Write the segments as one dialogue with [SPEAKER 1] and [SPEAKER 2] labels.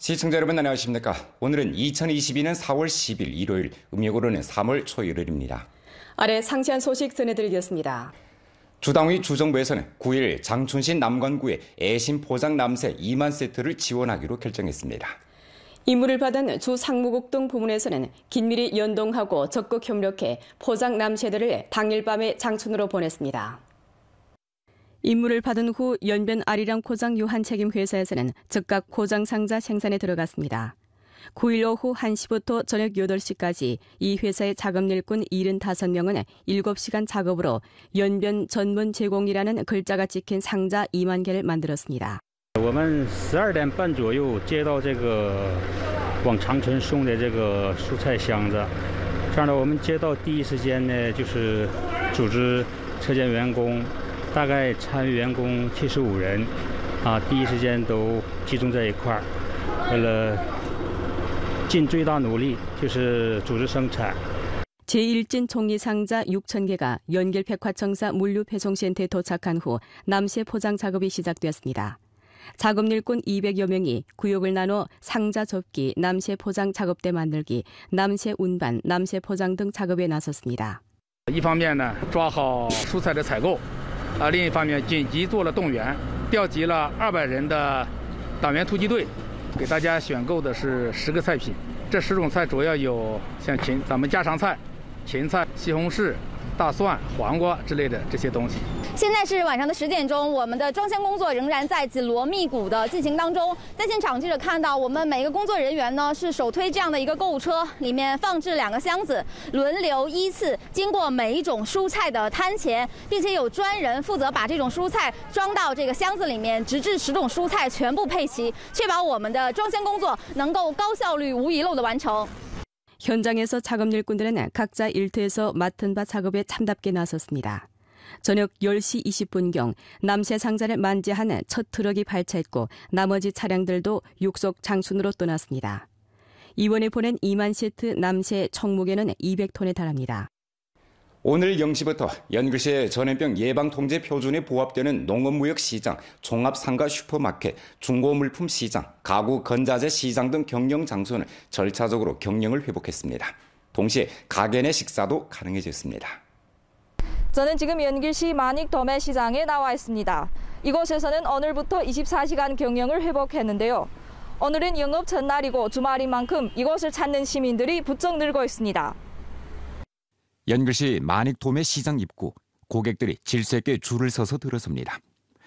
[SPEAKER 1] 시청자 여러분 안녕하십니까? 오늘은 2022년 4월 10일 일요일, 음력으로는 3월 초일요일입니다.
[SPEAKER 2] 아래 상세한 소식 전해드리겠습니다.
[SPEAKER 1] 주당위 주정부에서는 9일 장춘시 남관구에 애심 포장 남새 2만 세트를 지원하기로 결정했습니다.
[SPEAKER 2] 임무를 받은 주 상무국동 부문에서는 긴밀히 연동하고 적극 협력해 포장 남새들을 당일 밤에 장춘으로 보냈습니다. 임무를 받은 후 연변 아리랑 포장 유한 책임 회사에서는 즉각 포장 상자 생산에 들어갔습니다. 9일 오후 1시부터 저녁 8시까지 이 회사의 작업 일꾼 75명은 7시간 작업으로 연변 전문 제공이라는 글자가 찍힌 상자 2만 개를 만들었습니다.
[SPEAKER 3] 我们12点半左右接到这个往长春送的这个蔬菜箱子，这样呢，我们接到第一时间呢，就是组织车间员工，大概参与员工75人，第一时间都集中在一块儿，为了尽最大努力，就是组织生产。
[SPEAKER 2] 제1진 종이 상자 6천 개가 연결백화청사 물류배송센터에 도착한 후 남새 포장 작업이 시작되었습니다. 작업 일꾼 200여 명이 구역을 나눠 상자 접기, 남새 포장 작업대 만들기, 남새 운반, 남새 포장 등 작업에 나섰습니다.
[SPEAKER 4] 一方面呢，抓好蔬菜的采购，另一方面紧急做了动员，调集了200人的党员突击队，给大家选购的是10个菜品。这10种菜主要有像咱们家常菜、芹菜、西红柿、大蒜、黄瓜之类的这些东西。
[SPEAKER 5] 现在是晚上的10点钟，我们的装箱工作仍然在紧锣密鼓的进行当中。在现场，记者看到我们每个工作人员呢是手推这样的一个购物车，里面放置2个箱子，轮流依次经过每一种蔬菜的摊前，并且有专人负责把这种蔬菜装到这个箱子里面，直至10种蔬菜全部配齐，确保我们的装箱工作能够高效率、无遗漏的完成。
[SPEAKER 2] 현장에서 작업 일꾼들은 각자 일터에서 맡은 바 작업에 참답게 나섰습니다. 저녁 10시 20분경 남새 상자를 만지한 첫 트럭이 발차했고 나머지 차량들도 육속 장춘으로 떠났습니다. 이번에 보낸 2만 세트 남새 총 무게는 200톤에 달합니다.
[SPEAKER 1] 오늘 0시부터 연글시의 전염병 예방 통제 표준에 부합되는 농업무역 시장, 종합상가 슈퍼마켓, 중고물품 시장, 가구 건자재 시장 등 경영 장소는 절차적으로 경영을 회복했습니다. 동시에 가게 내 식사도 가능해졌습니다.
[SPEAKER 6] 저는 지금 연길시 만익도매시장에 나와 있습니다. 이곳에서는 오늘부터 24시간 경영을 회복했는데요. 오늘은 영업 전날이고 주말인 만큼 이곳을 찾는 시민들이 부쩍 늘고 있습니다.
[SPEAKER 1] 연글시 만익도매시장 입구, 고객들이 질서 있게 줄을 서서 들어섭니다.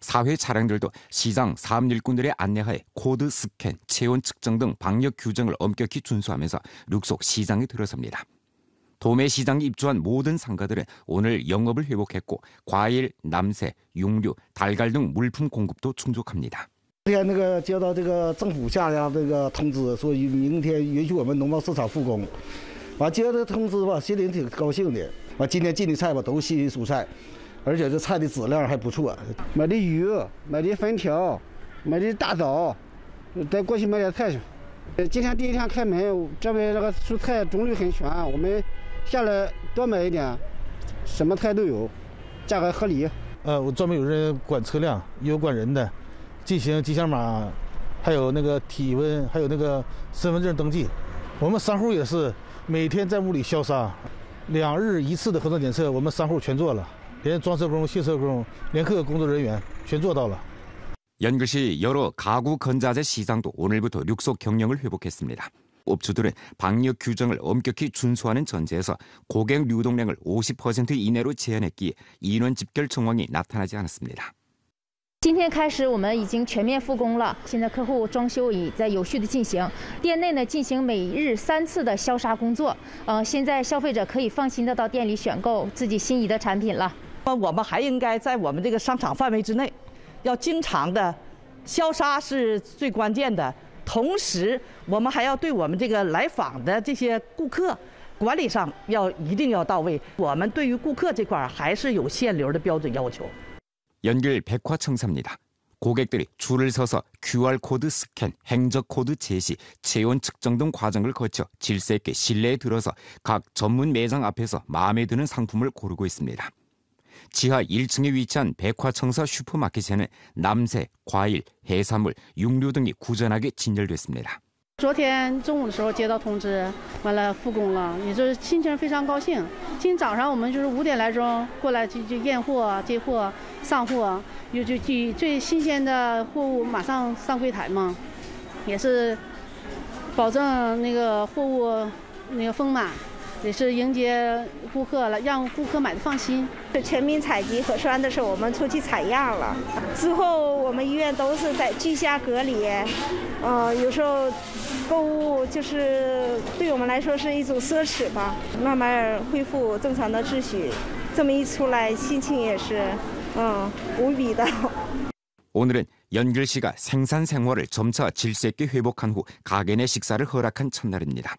[SPEAKER 1] 사회 차량들도 시장 사업 일꾼들의 안내하에 코드 스캔, 체온 측정 등 방역 규정을 엄격히 준수하면서 룩속 시장에 들어섭니다. 도매시장에 입주한 모든 상가들은 오늘 영업을 회복했고 과일, 남새, 육류, 달걀 등 물품 공급도 충족합니다.
[SPEAKER 7] 昨天接到政府下达通知，说明天允许我们农贸市场复工。接到通知吧，心里挺高兴的。今天进的菜吧都是新鲜蔬菜，而且这菜的质量还不错。买的鱼，买的粉条，买的大枣，再过去买点菜去。今天第一天开门，这边这个蔬菜种类很全，我们下来多买一点，什么菜都有，价格合理。
[SPEAKER 8] 我专门有人管车辆，也有管人的，进行吉祥码，还有体温，还有身份证登记。我们商户也是每天在屋里消杀，2日1次的核酸检测，我们商户全做了，连装车工、卸车工、连各个工作人员全做到了。
[SPEAKER 1] 연글시 여러 가구 건자재 시장도 오늘부터 룩속 경영을 회복했습니다. 업주들은 방역 규정을 엄격히 준수하는 전제에서 고객 유동량을 50% 이내로 제한했기에 인원 집결 정황이 나타나지 않았습니다.
[SPEAKER 5] 今天开始，我们已经全面复工了。现在客户装修已在有序的进行，店内呢进行每日3次的消杀工作。现在消费者可以放心的到店里选购自己心仪的产品了。
[SPEAKER 9] 我们还应该在我们这个商场范围之内，要经常的消杀是最关键的。同时，我们还要对我们这个来访的这些顾客管理上一定要到位。我们对于顾客这块还是有限流的标准要求。
[SPEAKER 1] 연길 백화청사입니다. 고객들이 줄을 서서 QR코드 스캔, 행적코드 제시, 체온 측정 등 과정을 거쳐 질서 있게 실내에 들어서 각 전문 매장 앞에서 마음에 드는 상품을 고르고 있습니다. 지하 1층에 위치한 백화청사 슈퍼마켓에는 남새, 과일, 해산물, 육류 등이 구전하게 진열됐습니다.
[SPEAKER 10] 昨天中午的时候接到通知，完了复工了，也是心情非常高兴。今天早上我们就是5点来钟过来就验货、接货、上货，就最新鲜的货物马上上柜台嘛，也是保证那个货物那个丰满，也是迎接顾客了，让顾客买的放心。
[SPEAKER 11] 全民采集核酸的时候，我们出去采样了，之后我们医院都是在居家隔离，有时候购物就是对我们来说是一种奢侈吧，慢慢恢复正常的秩序。这么一出来，心情也是无比的。
[SPEAKER 1] 오늘은 연길 씨가 생산 생활을 점차 질서 있게 회복한 후 가게 내 식사를 허락한 첫날입니다.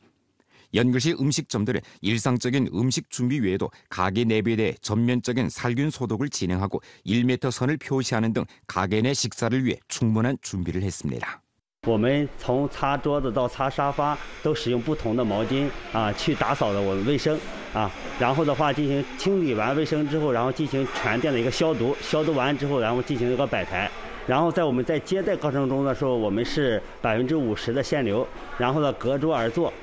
[SPEAKER 1] 연길 씨 음식점들은 일상적인 음식 준비 외에도 가게 내부에 대해 전면적인 살균 소독을 진행하고 1m 선을 표시하는 등 가게 내 식사를 위해 충분한 준비를 했습니다.
[SPEAKER 12] 我们从擦桌子到擦沙发都使用不同的毛巾去打扫了我们卫生然后的话进行清理完卫生之后，然后进行全店的一个消毒，消毒完之后，然后进行一个摆台。 然后在我们在接待过程中的时候，我们是50%的限流，然后呢隔桌而坐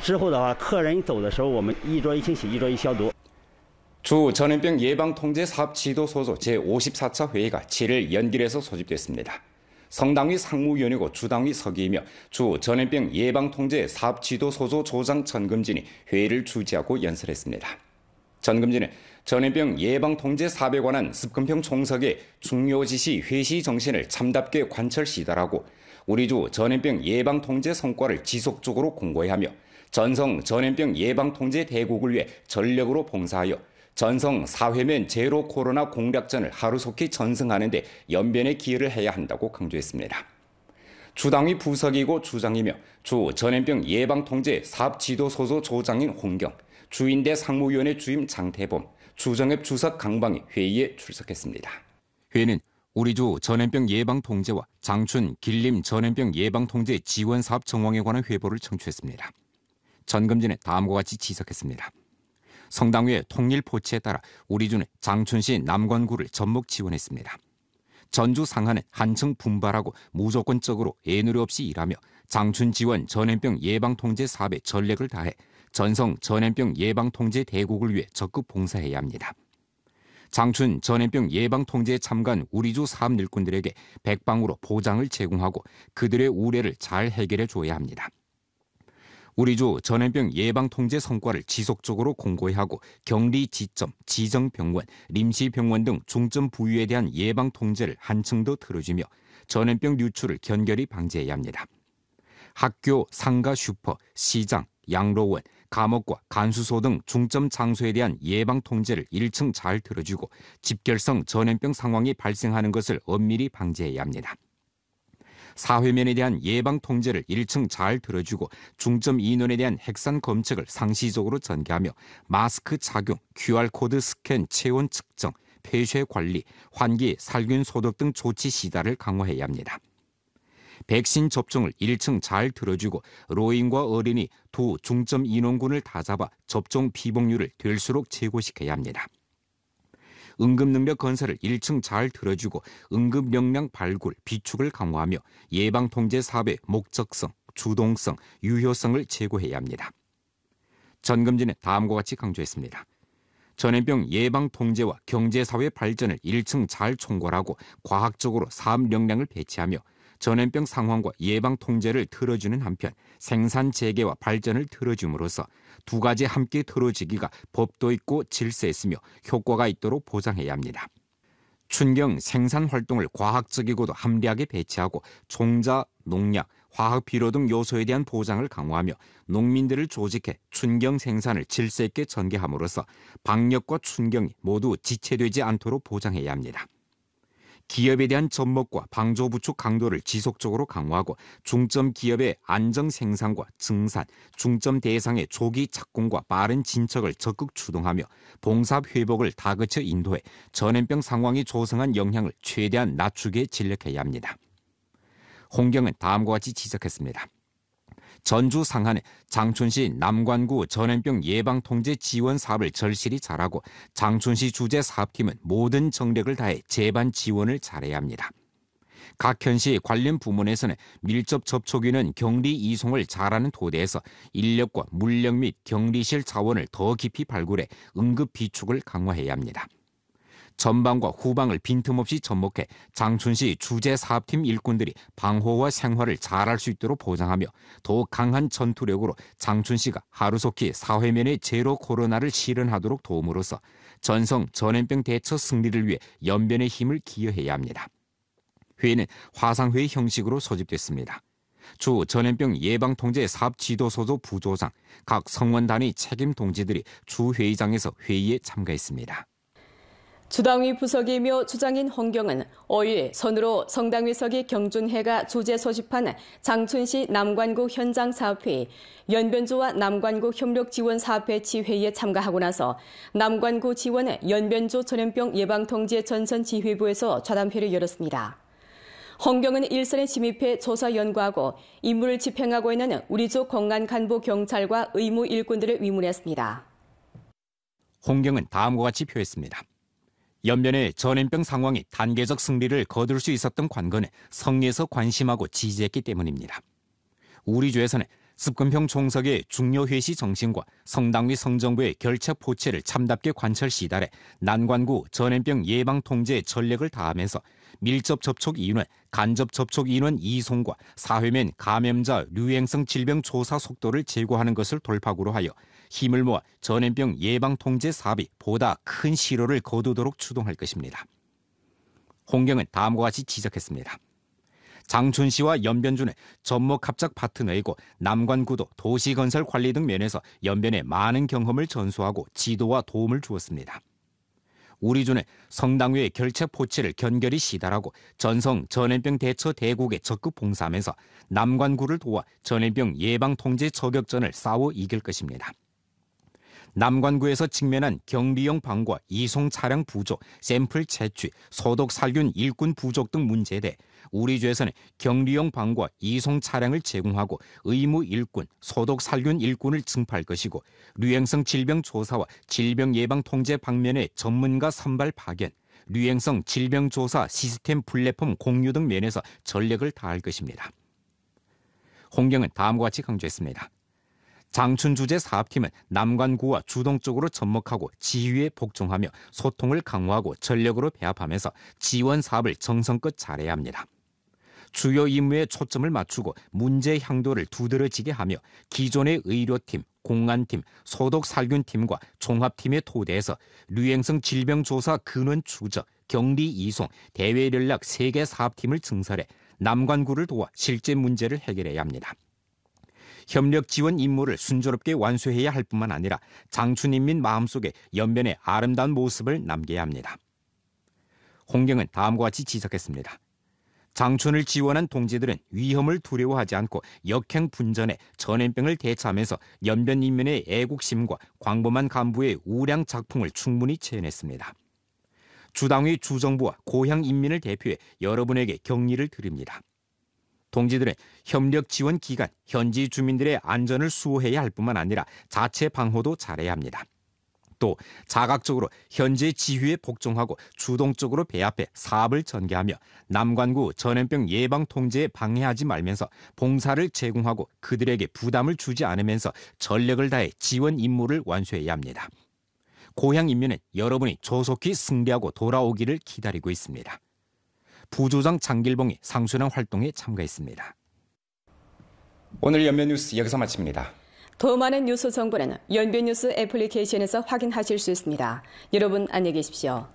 [SPEAKER 12] 之后的话，客人一走的时候，我们一桌一清洗，一桌一消毒。
[SPEAKER 1] 주 전염병 예방 통제 사업 지도 소조 제54차 회의가 7일 연길에서 소집됐습니다. 성당위 상무위원이고 주당위 서기이며 주 전염병 예방 통제 사업 지도 소조 조장 전금진이 회의를 주재하고 연설했습니다. 전금진은 전염병 예방 통제 사업에 관한 습근평 총석의 중요 지시 회시 정신을 참답게 관철 시달하고 우리 주 전염병 예방 통제 성과를 지속적으로 공고히 하며 전성 전염병 예방 통제 대국을 위해 전력으로 봉사하여 전성 사회면 제로 코로나 공략전을 하루속히 전승하는 데 연변의 기여를 해야 한다고 강조했습니다. 주당위 부석이고 주장이며 주 전염병 예방 통제 사업 지도 소조 조장인 홍경, 주인대 상무위원회 주임 장태범, 주정엽 주석 강방이 회의에 출석했습니다. 회의는 우리 주 전염병 예방 통제와 장춘, 길림 전염병 예방 통제 지원 사업 정황에 관한 회보를 청취했습니다. 전금진은 다음과 같이 지적했습니다. 성당위의 통일 포치에 따라 우리 주는 장춘시 남관구를 전목 지원했습니다. 전주 상하는 한층 분발하고 무조건적으로 애누리 없이 일하며 장춘 지원 전염병 예방 통제 사업에 전력을 다해 전성 전염병 예방 통제 대국을 위해 적극 봉사해야 합니다. 장춘 전염병 예방 통제에 참가한 우리 주 사업 일꾼들에게 백방으로 보장을 제공하고 그들의 우려를 잘 해결해 줘야 합니다. 우리 주 전염병 예방 통제 성과를 지속적으로 공고히 하고 격리 지점, 지정병원,臨時병원 등 중점 부위에 대한 예방 통제를 한층 더 틀어주며 전염병 유출을 견결히 방지해야 합니다. 학교, 상가, 슈퍼, 시장, 양로원, 감옥과 간수소 등 중점 장소에 대한 예방 통제를 1층 잘 틀어주고 집결성 전염병 상황이 발생하는 것을 엄밀히 방지해야 합니다. 사회면에 대한 예방 통제를 1층 잘 들어주고 중점 인원에 대한 핵산 검책을 상시적으로 전개하며 마스크 착용, QR코드 스캔, 체온 측정, 폐쇄 관리, 환기, 살균 소독 등 조치 시달을 강화해야 합니다. 백신 접종을 1층 잘 들어주고 노인과 어린이 두 중점 인원군을 다 잡아 접종 비봉률을 될수록 제고시켜야 합니다. 응급능력 건설을 1층 잘 들어주고 응급역량 발굴, 비축을 강화하며 예방통제 사업의 목적성, 주동성, 유효성을 제고해야 합니다. 전금진은 다음과 같이 강조했습니다. 전염병 예방통제와 경제사회 발전을 1층 잘 총괄하고 과학적으로 사업 역량을 배치하며 전염병 상황과 예방통제를 틀어주는 한편 생산 재개와 발전을 틀어줌으로써 두 가지 함께 틀어지기가 법도 있고 질서 있으며 효과가 있도록 보장해야 합니다. 춘경 생산 활동을 과학적이고도 합리하게 배치하고 종자, 농약, 화학 비료 등 요소에 대한 보장을 강화하며 농민들을 조직해 춘경 생산을 질서 있게 전개함으로써 방역과 춘경이 모두 지체되지 않도록 보장해야 합니다. 기업에 대한 접목과 방조 부축 강도를 지속적으로 강화하고 중점 기업의 안정 생산과 증산, 중점 대상의 조기 착공과 빠른 진척을 적극 추동하며 봉사업 회복을 다그쳐 인도해 전염병 상황이 조성한 영향을 최대한 낮추기에 진력해야 합니다. 홍경은 다음과 같이 지적했습니다. 전주 상하는 장춘시 남관구 전염병 예방통제 지원 사업을 절실히 잘하고 장춘시 주재 사업팀은 모든 정력을 다해 재반 지원을 잘해야 합니다. 각 현시 관련 부문에서는 밀접 접촉인원 격리 이송을 잘하는 토대에서 인력과 물력 및 격리실 자원을 더 깊이 발굴해 응급 비축을 강화해야 합니다. 전방과 후방을 빈틈없이 접목해 장춘시 주재 사업팀 일꾼들이 방호와 생활을 잘할 수 있도록 보장하며 더욱 강한 전투력으로 장춘시가 하루속히 사회면의 제로 코로나를 실현하도록 도움으로써 전성 전염병 대처 승리를 위해 연변의 힘을 기여해야 합니다. 회의는 화상회의 형식으로 소집됐습니다. 주 전염병 예방통제 사업지도소조 부조장, 각 성원 단위 책임 동지들이 주 회의장에서 회의에 참가했습니다.
[SPEAKER 2] 주당위 부석이며 주장인 홍경은 5일 선으로 성당위석이 경준회가 주재 소집한 장춘시 남관구 현장사업회의, 연변조와 남관구 협력지원사업회치 회의에 참가하고 나서 남관구 지원 연변조 전염병 예방통제 전선지휘부에서 좌담회를 열었습니다. 홍경은 일선에 침입해 조사 연구하고 임무를 집행하고 있는 우리조 공안간부 경찰과 의무 일꾼들을 위문했습니다.
[SPEAKER 1] 홍경은 다음과 같이 표했습니다. 연변의 전염병 상황이 단계적 승리를 거둘 수 있었던 관건은 성리에서 관심하고 지지했기 때문입니다. 우리 조에서는 습근평 총석의 중요 회시 정신과 성당위 성정부의 결책 포체를 참답게 관철 시달해 난관구 전염병 예방 통제 전력을 다하면서 밀접 접촉 인원, 간접 접촉 인원 이송과 사회면 감염자 유행성 질병 조사 속도를 제고하는 것을 돌파구로 하여 힘을 모아 전염병 예방 통제 사업이 보다 큰 실효를 거두도록 추동할 것입니다. 홍경은 다음과 같이 지적했습니다. 장춘시와 연변주는 접목 합작 파트너이고 남관구도 도시건설 관리 등 면에서 연변에 많은 경험을 전수하고 지도와 도움을 주었습니다. 우리 주는 성당위의 결책 포치를 견결히 시달하고 전성 전염병 대처 대국에 적극 봉사하면서 남관구를 도와 전염병 예방 통제 저격전을 싸워 이길 것입니다. 남관구에서 직면한 격리용 방과 이송 차량 부족, 샘플 채취, 소독 살균 일꾼 부족 등 문제에 대해 우리 주에서는 격리용 방과 이송 차량을 제공하고 의무 일꾼, 소독 살균 일꾼을 증파할 것이고 유행성 질병 조사와 질병 예방 통제 방면의 전문가 선발 파견, 유행성 질병 조사 시스템 플랫폼 공유 등 면에서 전력을 다할 것입니다. 홍경은 다음과 같이 강조했습니다. 장춘주재 사업팀은 남관구와 주동적으로 접목하고 지휘에 복종하며 소통을 강화하고 전력으로 배합하면서 지원 사업을 정성껏 잘해야 합니다. 주요 임무에 초점을 맞추고 문제 향도를 두드러지게 하며 기존의 의료팀, 공안팀, 소독살균팀과 종합팀의 토대에서 유행성 질병조사 근원 추적, 격리 이송, 대외 연락 3개 사업팀을 증설해 남관구를 도와 실제 문제를 해결해야 합니다. 협력 지원 임무를 순조롭게 완수해야 할 뿐만 아니라 장춘인민 마음속에 연변의 아름다운 모습을 남겨야 합니다. 홍경은 다음과 같이 지적했습니다. 장춘을 지원한 동지들은 위험을 두려워하지 않고 역행 분전해 전염병을 대처하면서 연변 인민의 애국심과 광범한 간부의 우량 작품을 충분히 체현했습니다. 주당위 주정부와 고향 인민을 대표해 여러분에게 격리를 드립니다. 동지들은 협력 지원 기간, 현지 주민들의 안전을 수호해야 할 뿐만 아니라 자체 방호도 잘해야 합니다. 또 자각적으로 현재 지휘에 복종하고 주동적으로 배합해 사업을 전개하며 남관구 전염병 예방 통제에 방해하지 말면서 봉사를 제공하고 그들에게 부담을 주지 않으면서 전력을 다해 지원 임무를 완수해야 합니다. 고향 인민은 여러분이 조속히 승리하고 돌아오기를 기다리고 있습니다. 부조장 장길봉이 상순환 활동에 참가했습니다.
[SPEAKER 13] 오늘 연변뉴스 여기서 마칩니다.
[SPEAKER 2] 더 많은 뉴스 정보는 연변뉴스 애플리케이션에서 확인하실 수 있습니다. 여러분 안녕히 계십시오.